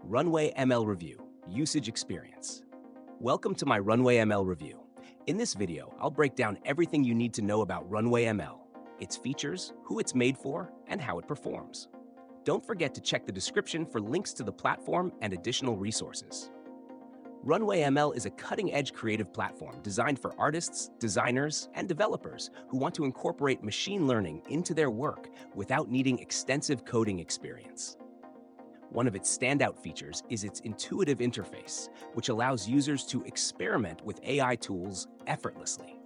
Runway ML Review, Usage Experience. Welcome to my Runway ML review. In this video, I'll break down everything you need to know about Runway ML, its features, who it's made for, and how it performs. Don't forget to check the description for links to the platform and additional resources. Runway ML is a cutting-edge creative platform designed for artists, designers, and developers who want to incorporate machine learning into their work without needing extensive coding experience. One of its standout features is its intuitive interface, which allows users to experiment with AI tools effortlessly.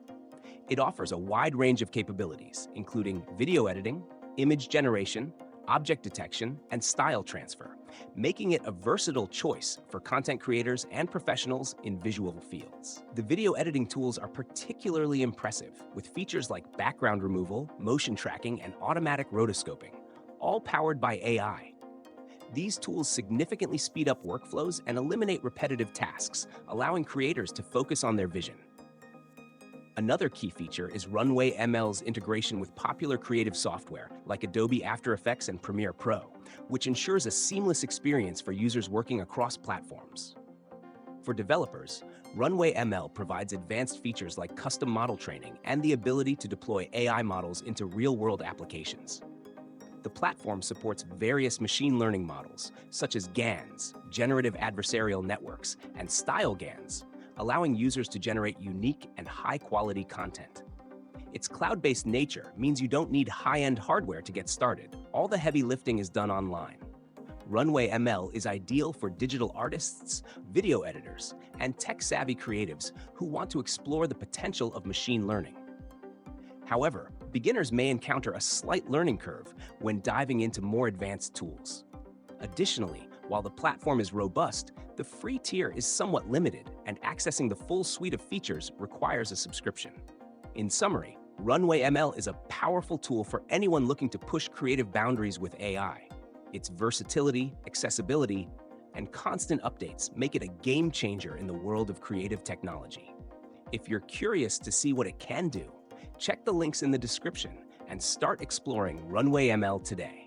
It offers a wide range of capabilities, including video editing, image generation, object detection, and style transfer, making it a versatile choice for content creators and professionals in visual fields. The video editing tools are particularly impressive, with features like background removal, motion tracking, and automatic rotoscoping, all powered by AI. These tools significantly speed up workflows and eliminate repetitive tasks, allowing creators to focus on their vision. Another key feature is Runway ML's integration with popular creative software like Adobe After Effects and Premiere Pro, which ensures a seamless experience for users working across platforms. For developers, Runway ML provides advanced features like custom model training and the ability to deploy AI models into real-world applications. The platform supports various machine learning models, such as GANs, generative adversarial networks, and style GANs, allowing users to generate unique and high-quality content. Its cloud-based nature means you don't need high-end hardware to get started. All the heavy lifting is done online. Runway ML is ideal for digital artists, video editors, and tech-savvy creatives who want to explore the potential of machine learning. However, beginners may encounter a slight learning curve when diving into more advanced tools. Additionally, while the platform is robust, the free tier is somewhat limited, and accessing the full suite of features requires a subscription. In summary, Runway ML is a powerful tool for anyone looking to push creative boundaries with AI. Its versatility, accessibility, and constant updates make it a game changer in the world of creative technology. If you're curious to see what it can do, check the links in the description and start exploring Runway ML today.